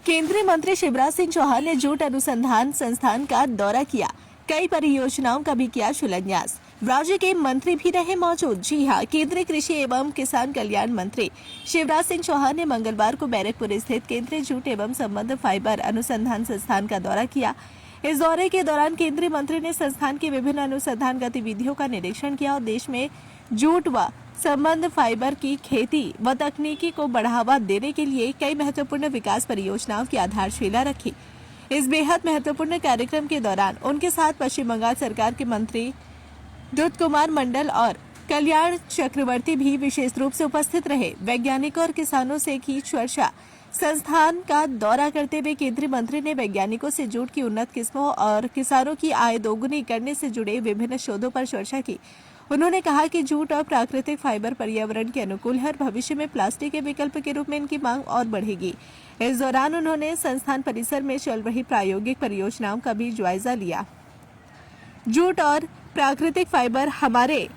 केंद्रीय मंत्री शिवराज सिंह चौहान ने जूट अनुसंधान संस्थान का दौरा किया। कई परियोजनाओं का भी किया शिलान्यास। राज्य के मंत्री भी रहे मौजूद। जी हां, केंद्रीय कृषि एवं किसान कल्याण मंत्री शिवराज सिंह चौहान ने मंगलवार को बैरकपुर स्थित केंद्रीय जूट एवं संबद्ध फाइबर अनुसंधान संस्थान का दौरा किया। इस दौरे के दौरान केंद्रीय मंत्री ने संस्थान की विभिन्न अनुसंधान गतिविधियों का निरीक्षण किया और देश में जूट व संबद्ध फाइबर की खेती व तकनीकी को बढ़ावा देने के लिए कई महत्वपूर्ण विकास परियोजनाओं की आधारशिला रखी। इस बेहद महत्वपूर्ण कार्यक्रम के दौरान उनके साथ पश्चिम बंगाल सरकार के मंत्री दुत कुमार मंडल और कल्याण चक्रवर्ती भी विशेष रूप से उपस्थित रहे। वैज्ञानिकों और किसानों से की चर्चा। संस्थान का दौरा करते हुए केंद्रीय मंत्री ने वैज्ञानिकों से जूट की उन्नत किस्मों और किसानों की आय दोगुनी करने से जुड़े विभिन्न शोधों पर चर्चा की। उन्होंने कहा कि जूट और प्राकृतिक फाइबर पर्यावरण के अनुकूल है और भविष्य में प्लास्टिक के विकल्प के रूप में इनकी मांग और बढ़ेगी। इस दौरान उन्होंने संस्थान परिसर में चल रही प्रायोगिक परियोजनाओं का भी जायजा लिया। जूट और प्राकृतिक फाइबर हमारे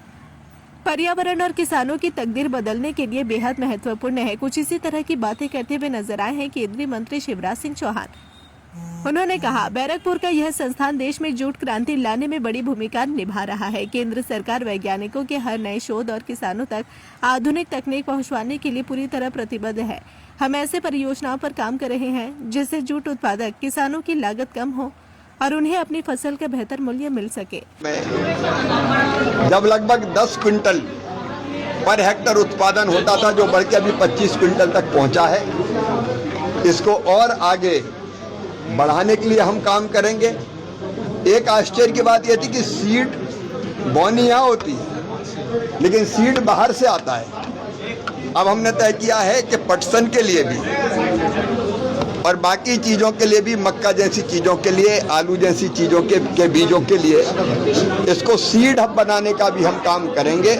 पर्यावरण और किसानों की तकदीर बदलने के लिए बेहद महत्वपूर्ण है। कुछ इसी तरह की बातें करते हुए नजर आए हैं केंद्रीय मंत्री शिवराज सिंह चौहान। उन्होंने कहा, बैरकपुर का यह संस्थान देश में जूट क्रांति लाने में बड़ी भूमिका निभा रहा है। केंद्र सरकार वैज्ञानिकों के हर नए शोध और किसानों तक आधुनिक तकनीक पहुंचाने के लिए पूरी तरह प्रतिबद्ध है। हम ऐसे परियोजनाओं पर काम कर रहे हैं जिससे जूट उत्पादक किसानों की लागत कम हो और उन्हें अपनी फसल का बेहतर मूल्य मिल सके। जब लगभग 10 क्विंटल पर हेक्टर उत्पादन होता था, जो बढ़ के अभी 25 क्विंटल तक पहुंचा है, इसको और आगे बढ़ाने के लिए हम काम करेंगे। एक आश्चर्य की बात यह थी कि सीड बोनी यहाँ होती है, लेकिन सीड बाहर से आता है। अब हमने तय किया है कि पटसन के लिए भी और बाकी चीज़ों के लिए भी, मक्का जैसी चीज़ों के लिए, आलू जैसी चीज़ों के बीजों के लिए इसको सीड हब बनाने का भी हम काम करेंगे।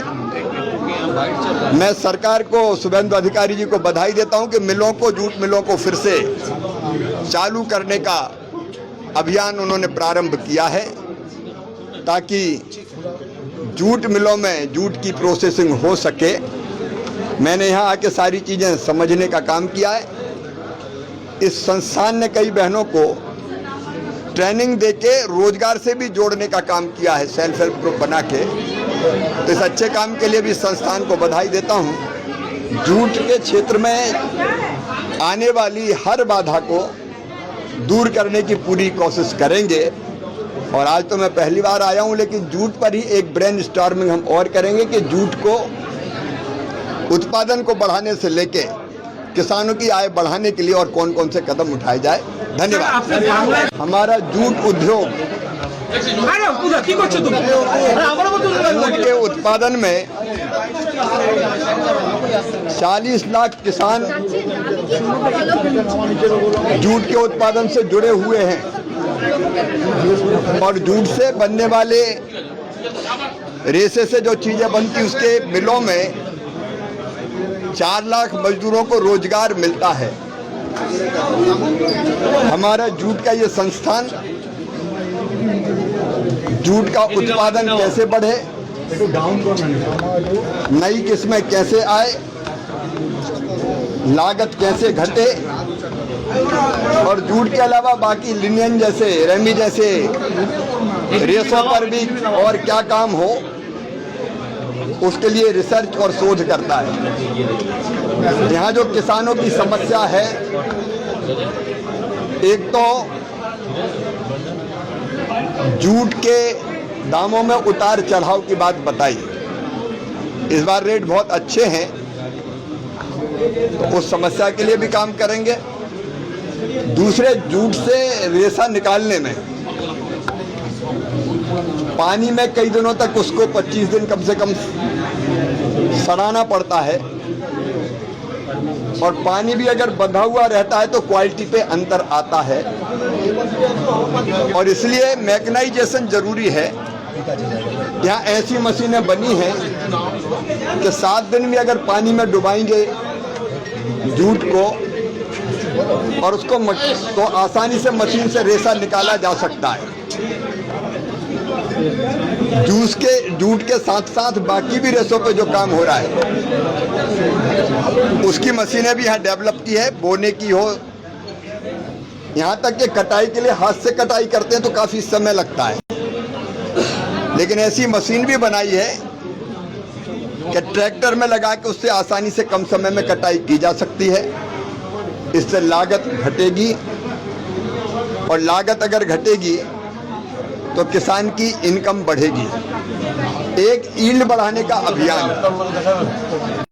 मैं सरकार को, शुभेंदु अधिकारी जी को बधाई देता हूं कि मिलों को, जूट मिलों को फिर से चालू करने का अभियान उन्होंने प्रारंभ किया है, ताकि जूट मिलों में जूट की प्रोसेसिंग हो सके। मैंने यहाँ आके सारी चीज़ें समझने का काम किया है। इस संस्थान ने कई बहनों को ट्रेनिंग देके रोजगार से भी जोड़ने का काम किया है, सेल्फ हेल्प ग्रुप बना के। तो इस अच्छे काम के लिए भी संस्थान को बधाई देता हूँ। जूट के क्षेत्र में आने वाली हर बाधा को दूर करने की पूरी कोशिश करेंगे। और आज तो मैं पहली बार आया हूँ, लेकिन जूट पर ही एक ब्रेनस्टॉर्मिंग हम और करेंगे कि जूट को उत्पादन को बढ़ाने से लेके किसानों की आय बढ़ाने के लिए और कौन कौन से कदम उठाए जाए। धन्यवाद। हमारा जूट उद्योग जूट के उत्पादन में 40 लाख किसान जूट के उत्पादन से जुड़े हुए हैं और जूट से बनने वाले रेशे से जो चीजें बनती उसके मिलों में 4 लाख मजदूरों को रोजगार मिलता है। हमारा जूट का ये संस्थान जूट का उत्पादन कैसे बढ़े, नई किस्में कैसे आए, लागत कैसे घटे और जूट के अलावा बाकी लिनियन जैसे, रेमी जैसे रेशों पर भी और क्या काम हो, उसके लिए रिसर्च और शोध करता है। यहाँ जो किसानों की समस्या है, एक तो जूट के दामों में उतार चढ़ाव की बात बताई। इस बार रेट बहुत अच्छे हैं, तो उस समस्या के लिए भी काम करेंगे। दूसरे, जूट से रेशा निकालने में पानी में कई दिनों तक उसको 25 दिन कम से कम सड़ाना पड़ता है और पानी भी अगर बंधा हुआ रहता है तो क्वालिटी पे अंतर आता है और इसलिए मैकेनाइजेशन जरूरी है। यहाँ ऐसी मशीनें बनी हैं कि 7 दिन में अगर पानी में डुबाएंगे जूट को और उसको तो आसानी से मशीन से रेशा निकाला जा सकता है। जूट के साथ साथ बाकी भी रेशों पे जो काम हो रहा है उसकी मशीनें भी यहाँ डेवलप की है, बोने की हो, यहाँ तक कि कटाई के लिए हाथ से कटाई करते हैं तो काफी समय लगता है, लेकिन ऐसी मशीन भी बनाई है कि ट्रैक्टर में लगा के उससे आसानी से कम समय में कटाई की जा सकती है। इससे लागत घटेगी, और लागत अगर घटेगी तो किसान की इनकम बढ़ेगी। एक यील्ड बढ़ाने का अभियान है।